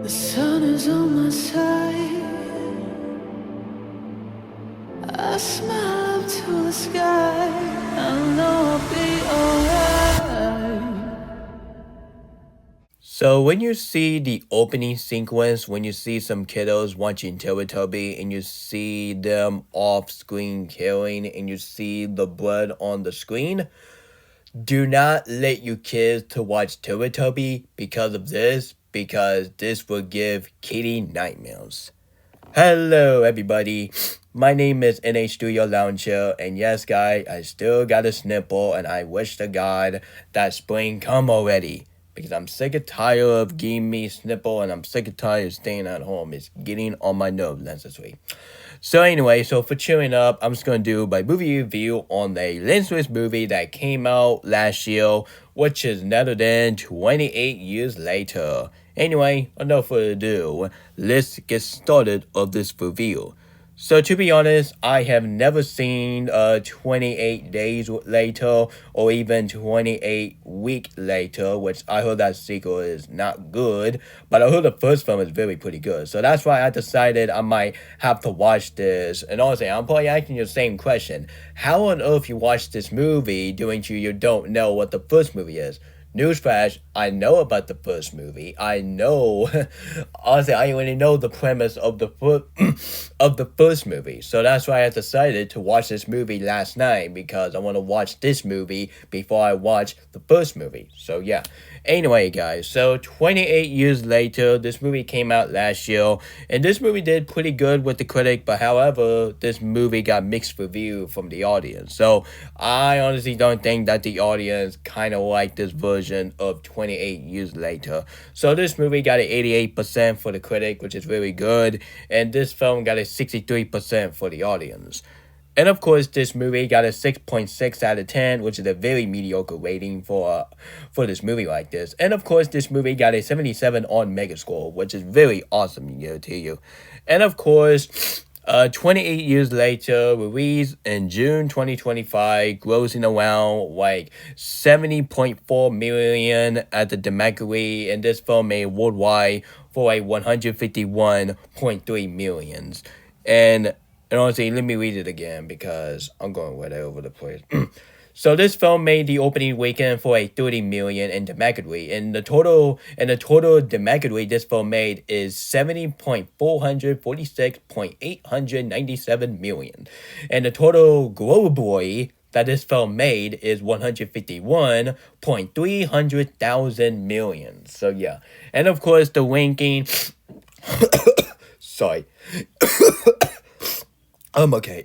The sun is on my side. I smile up to the sky. I know I'll be alright. So when you see the opening sequence, when you see some kiddos watching Teletubby and you see them off screen killing and you see the blood on the screen, do not let your kids to watch Teletubby because this will give kitty nightmares. Hello, everybody. My name is NH Studio Launcher, and yes, guys, I still got a snipple, and I wish to God that spring come already. Because I'm sick and tired of getting me snipple, and I'm sick and tired of staying at home. It's getting on my nerves necessarily. So anyway, so for cheering up, I'm just gonna do my movie review on the Lens movie that came out last year, which is none than 28 years later. Anyway, enough further ado, let's get started of this review. So to be honest, I have never seen 28 days later or even 28 week later, which I heard that sequel is not good, but I heard the first film is very pretty good. So that's why I decided I might have to watch this. And honestly, I'm probably asking you the same question. How on earth you watch this movie doing you don't know what the first movie is? Newsflash, I know about the first movie. I know, honestly, I already know the premise of of the first movie. So that's why I decided to watch this movie last night because I want to watch this movie before I watch the first movie. So yeah. Anyway, guys, so 28 years later, this movie came out last year, and this movie did pretty good with the critic, but however, this movie got mixed review from the audience. So I honestly don't think that the audience kind of liked this version of 28 years later. So this movie got an 88% for the critic, which is really good, and this film got a 63% for the audience. And of course, this movie got a 6.6 out of 10, which is a very mediocre rating for this movie like this. And of course, this movie got a 77 on Megascore, which is very awesome, to you. And of course, 28 years later, released in June 2025, grossing around like 70.4 million at the domestically, and this film made worldwide for a 151.3 millions. And honestly, let me read it again because I'm going way over the place. So this film made the opening weekend for a 30 million in domestically, and the total domestically this film made is 70.446.897 million, and the total globally that this film made is 151.300,000 million. So yeah, and of course the ranking. Sorry. I'm okay.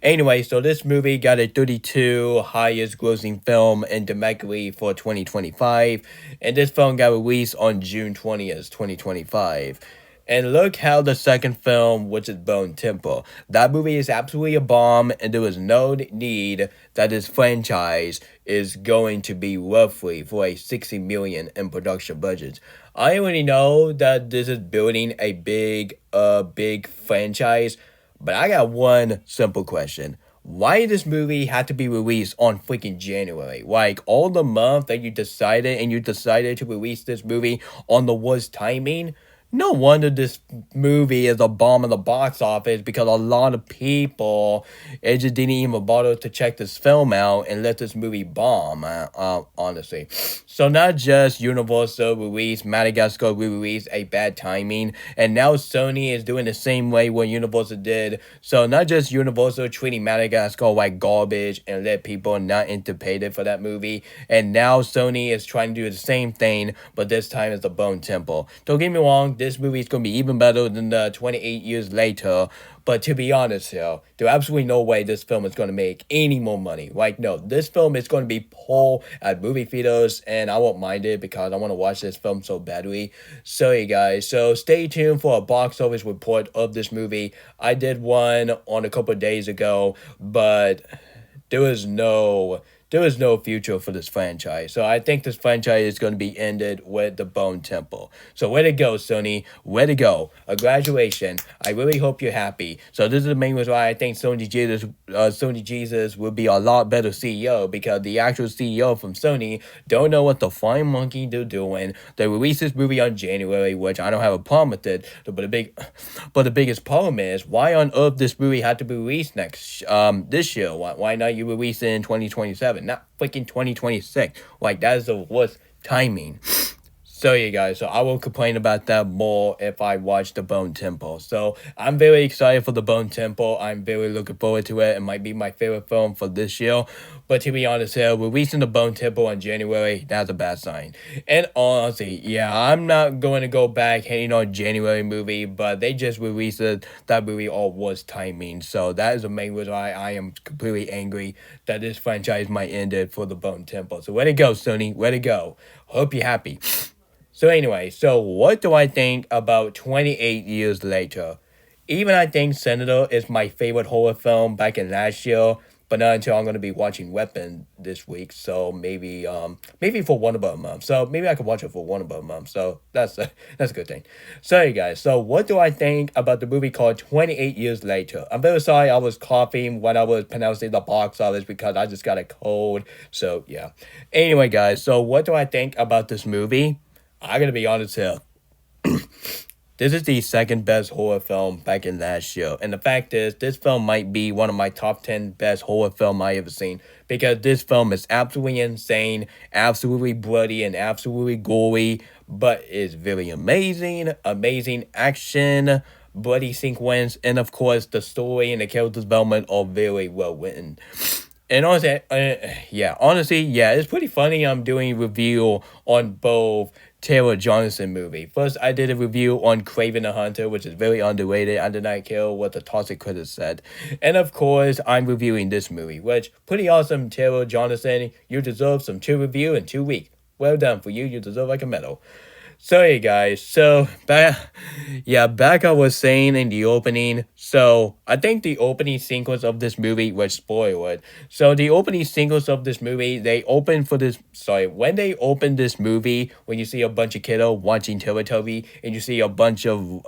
Anyway, so this movie got a 32 highest grossing film in domestically for 2025, and this film got released on June 20th, 2025. And look how the second film, which is Bone Temple, that movie is absolutely a bomb, and there was no need that this franchise is going to be roughly for a 60 million in production budget. I already know that this is building a big franchise, but I got one simple question. Why this movie had to be released on freaking January? Like all the month that you decided to release this movie on the worst timing? No wonder this movie is a bomb in the box office because a lot of people just didn't even bother to check this film out and let this movie bomb, honestly. So not just Universal released Madagascar released a bad timing, and now Sony is doing the same way what Universal did. So not just Universal treating Madagascar like garbage and let people not anticipated for that movie, and now Sony is trying to do the same thing, but this time it's the Bone Temple. Don't get me wrong, this movie is going to be even better than the 28 years later. But to be honest here, there's absolutely no way this film is going to make any more money. Like, no, this film is going to be pulled at movie theaters, and I won't mind it because I want to watch this film so badly. So, you guys, so stay tuned for a box office report of this movie. I did one on a couple of days ago, but there was no there is no future for this franchise. So I think this franchise is going to be ended with the Bone Temple. So way to go, Sony. Way to go. A graduation. I really hope you're happy. So this is the main reason why I think Sony Jesus will be a lot better CEO, because the actual CEO from Sony don't know what the flying monkey they're doing. They released this movie on January, which I don't have a problem with it. But the biggest problem is, why on earth this movie had to be released this year? Why not you release it in 2027, not freaking 2026? Like, that is the worst timing. So yeah, guys, so I will complain about that more if I watch the Bone Temple. So I'm very excited for the Bone Temple. I'm very looking forward to it. It might be my favorite film for this year. But to be honest here, releasing the Bone Temple in January, that's a bad sign. And honestly, yeah, I'm not going to go back hating on January movie, but they just released that movie all worst timing. So that is the main reason why I am completely angry that this franchise might end it for the Bone Temple. So way to go, Sony. Way to go. Hope you're happy. So anyway, so what do I think about 28 years later? Even I think Senator is my favorite horror film back in last year, but not until I'm gonna be watching Weapon this week. So maybe for one about a month. So maybe I could watch it for one about a month. So that's a good thing. So you guys, so what do I think about the movie called 28 Years Later? I'm very sorry I was coughing when I was pronouncing the box office because I just got a cold. So yeah. Anyway, guys, so what do I think about this movie? I gotta be honest here. This is the second best horror film back in last year. And the fact is, this film might be one of my top 10 best horror film I ever seen. Because this film is absolutely insane, absolutely bloody, and absolutely gory. But it's very amazing. Amazing action, bloody sequence, and of course, the story and the character development are very well written. And honestly, it's pretty funny. I'm doing a review on both Taylor Johnson movie. First, I did a review on Craven the Hunter, which is very underrated. I did not care what the toxic critics said. And of course, I'm reviewing this movie, which pretty awesome. Taylor Johnson, you deserve some chill review in 2 weeks. Well done for you. You deserve like a medal. So hey guys, back I was saying in the opening, so I think the opening sequence of this movie was spoiled. So the opening sequence of this movie, when they open this movie, when you see a bunch of kiddos watching Teletubby, and you see a bunch of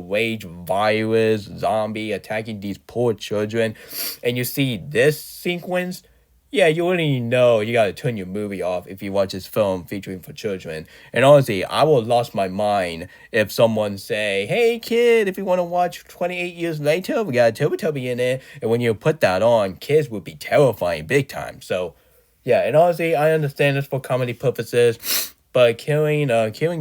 rage virus zombie attacking these poor children, and you see this sequence, yeah, you already know you gotta turn your movie off if you watch this film featuring for children. And honestly, I would lost my mind if someone say, "Hey kid, if you want to watch 28 Years Later, we got a Teletubby in it." And when you put that on, kids would be terrifying big time. So, yeah, and honestly, I understand this for comedy purposes. But killing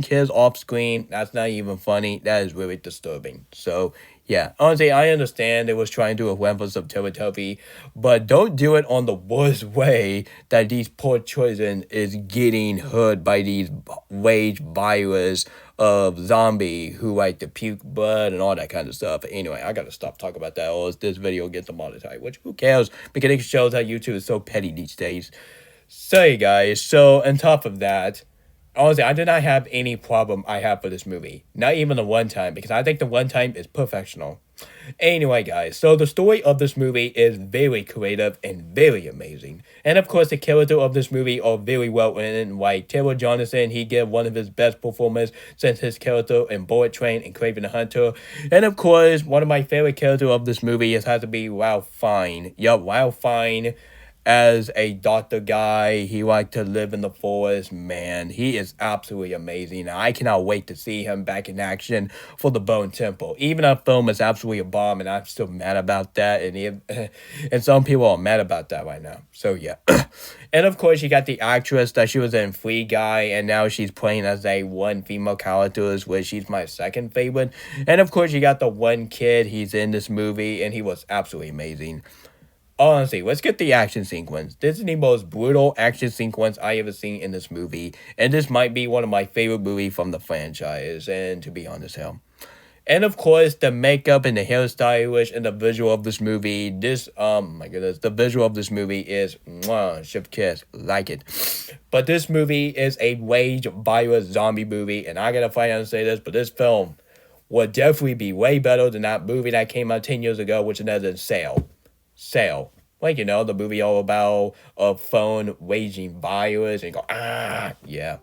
kids off screen, that's not even funny. That is really disturbing. So, yeah, honestly, I understand they was trying to do a reference of Teletubby, but don't do it on the worst way that these poor children is getting hurt by these rage virus of zombie who like to puke blood and all that kind of stuff. Anyway, I gotta stop talking about that, or else this video gets demonetized, which who cares? Because it shows how YouTube is so petty these days. So, you guys, so on top of that, honestly, I did not have any problem I have for this movie. Not even the one time, because I think the one time is perfectional. Anyway, guys, so the story of this movie is very creative and very amazing. And of course, the character of this movie are very well written. Like Taylor Johnson, he gave one of his best performances since his character in Bullet Train and Craven the Hunter. And of course, one of my favorite characters of this movie has to be Ralph Fiennes. Yup, Ralph Fiennes. As a doctor guy, he liked to live in the forest. Man, he is absolutely amazing. I cannot wait to see him back in action for the Bone Temple. Even our film is absolutely a bomb, and I'm still mad about that. And some people are mad about that right now. So yeah. And of course, you got the actress that she was in Free Guy, and now she's playing as a one female character, which she's my second favorite. And of course, you got the one kid. He's in this movie, and he was absolutely amazing. Honestly, let's get the action sequence. This is the most brutal action sequence I ever seen in this movie. And this might be one of my favorite movies from the franchise. And to be honest, hell. And of course, the makeup and the hairstylish and the visual of this movie. The visual of this movie is chef kiss, like it. But this movie is a rage virus zombie movie. And I gotta finally say this, but this film would definitely be way better than that movie that came out 10 years ago, which is Sale. Like, the movie all about a phone waging virus and go, ah, yeah.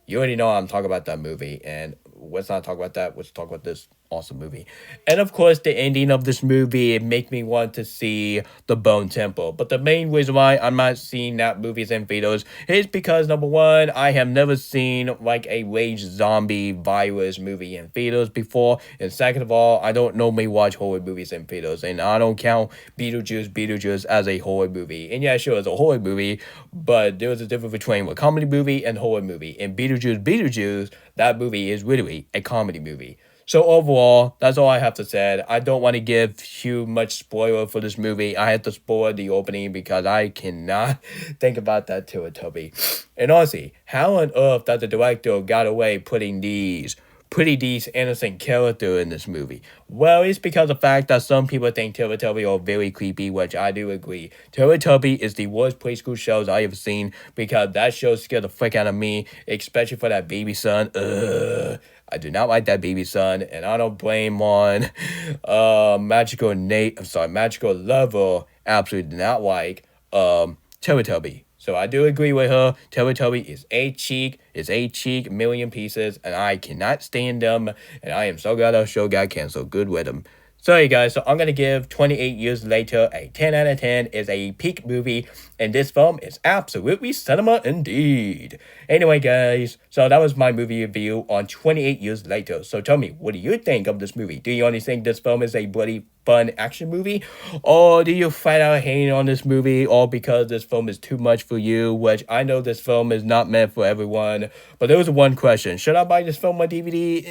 You already know I'm talking about that movie, and let's not talk about that. Let's talk about this awesome movie. And of course, the ending of this movie, it make me want to see the Bone Temple. But the main reason why I'm not seeing that movies in theaters is because number one, I have never seen like a rage zombie virus movie in theaters before, and second of all, I don't normally watch horror movies in theaters, and I don't count Beetlejuice as a horror movie. And yeah, sure, it's a horror movie, but there was a difference between a comedy movie and horror movie. And Beetlejuice, that movie is literally a comedy movie. So overall, that's all I have to say. I don't want to give too much spoiler for this movie. I had to spoil the opening because I cannot think about that Teletubby. And honestly, how on earth that the director got away putting these innocent character in this movie? Well, it's because of the fact that some people think Teletubby are very creepy, which I do agree. Teletubby is the worst preschool shows I have seen because that show scared the frick out of me, especially for that baby son. I do not like that baby son, and I don't blame on Magical Lover. Absolutely do not like Teletubby. So I do agree with her. Teletubby is a cheek, million pieces, and I cannot stand them. And I am so glad our show got canceled. Good with them. Sorry guys, so I'm gonna give 28 Years Later a 10 out of 10. It's a peak movie, and this film is absolutely cinema indeed. Anyway guys, so that was my movie review on 28 Years Later. So tell me, what do you think of this movie? Do you only think this film is a bloody fun action movie? Or do you flat out hate on this movie all because this film is too much for you? Which I know this film is not meant for everyone. But there was one question. Should I buy this film on DVD?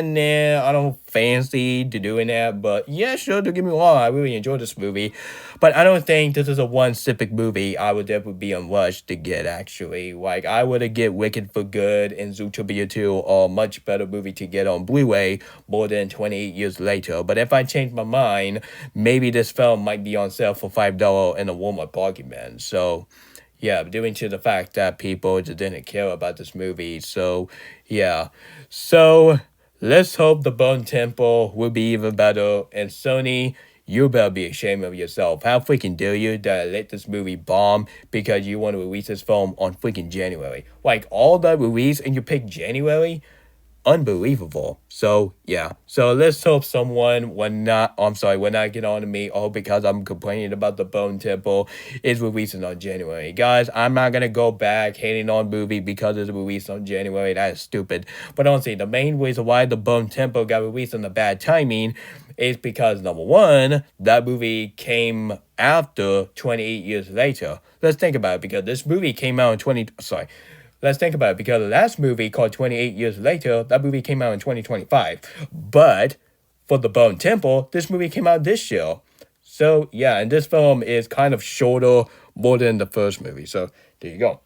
Nah, I don't fancy to doing that. But yeah, sure, don't get me wrong. I really enjoyed this movie. But I don't think this is a one specific movie I would definitely be on rush to get, actually. Like, I would have get Wicked for Good and Zootopia 2, or a much better movie to get on Blu-ray more than 28 Years Later. But if I change my mind, maybe this film might be on sale for $5 in a Walmart bargain bin. So, yeah, due to the fact that people just didn't care about this movie. So, yeah. So, let's hope the Bone Temple will be even better. And Sony, you better be ashamed of yourself. How freaking dare you that let this movie bomb because you want to release this film on freaking January? Like, all that release and you pick January? Unbelievable. So yeah, so let's hope someone will not get on to me all because I'm complaining about the Bone Temple is releasing on January. Guys, I'm not gonna go back hating on movie because it's released on January. That is stupid. But honestly, the main reason why the Bone Temple got released on the bad timing is because number one, that movie came after 28 Years Later. Let's think about it, because this movie came out in Let's think about it, because the last movie called 28 Years Later, that movie came out in 2025. But for the Bone Temple, this movie came out this year. So yeah, and this film is kind of shorter, more than the first movie. So there you go.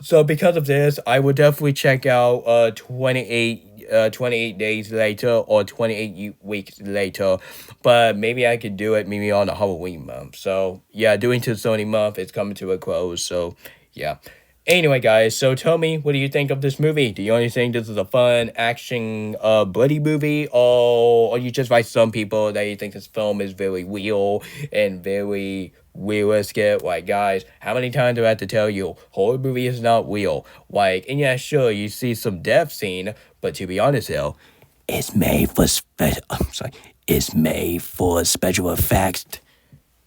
So because of this, I would definitely check out 28 days later or 28 weeks later, but maybe I could do it maybe on a Halloween month. So yeah, doing to Sony month, it's coming to a close. So yeah. Anyway, guys, so tell me, what do you think of this movie? Do you only think this is a fun, action, bloody movie? Or are you just like some people that you think this film is very real and very realistic? Like, guys, how many times do I have to tell you, horror movie is not real? Like, and yeah, sure, you see some death scene, but to be honest, hell, it's made for special effects.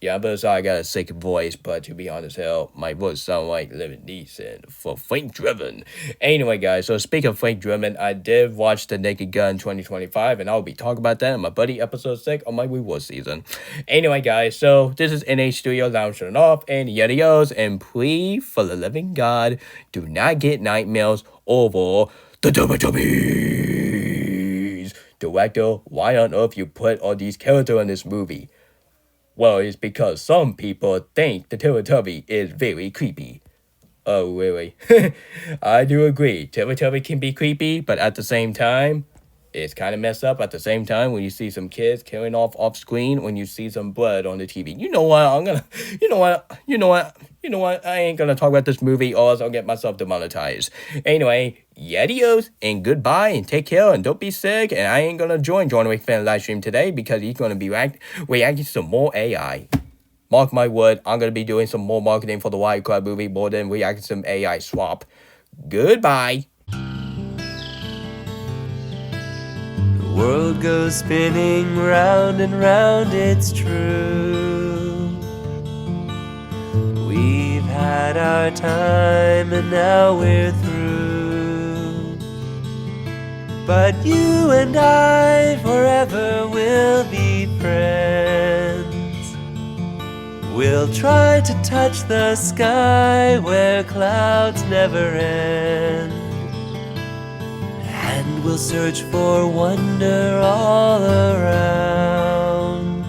Yeah, but sorry, I got a sick voice, but to be honest, hell, my voice sounds like Living Decent for Frank Driven. Anyway, guys, so speaking of Frank Driven, I did watch The Naked Gun 2025, and I'll be talking about that in my buddy episode 6 on my reward season. Anyway, guys, so this is NH Studio Lounging Off, and yadios, and please, for the living God, do not get nightmares over the Teletubbies. Director, why on earth you put all these characters in this movie? Well, it's because some people think the Teletubby is very creepy. Oh, really? I do agree. Teletubby can be creepy, but at the same time, it's kind of messed up at the same time when you see some kids killing off screen, when you see some blood on the TV. You know what? I ain't gonna talk about this movie or else I'll get myself demonetized. Anyway, adios and goodbye and take care and don't be sick. And I ain't gonna join John Wick fan live stream today because he's gonna be reacting to some more AI. Mark my word, I'm gonna be doing some more marketing for the White Crab movie more than reacting to some AI swap. Goodbye. The world goes spinning round and round, it's true. We've had our time and now we're through. But you and I forever will be friends. We'll try to touch the sky where clouds never end. And we'll search for wonder all around.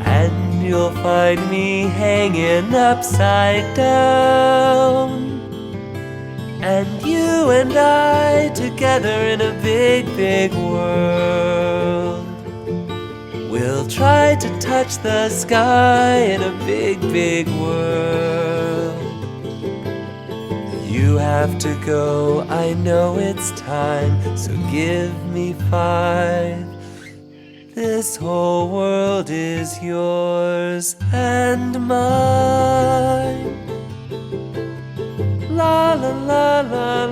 And you'll find me hanging upside down. And you and I together in a big, big world. We'll try to touch the sky in a big, big world. You have to go, I know it's time, so give me 5. This whole world is yours and mine. La la la la.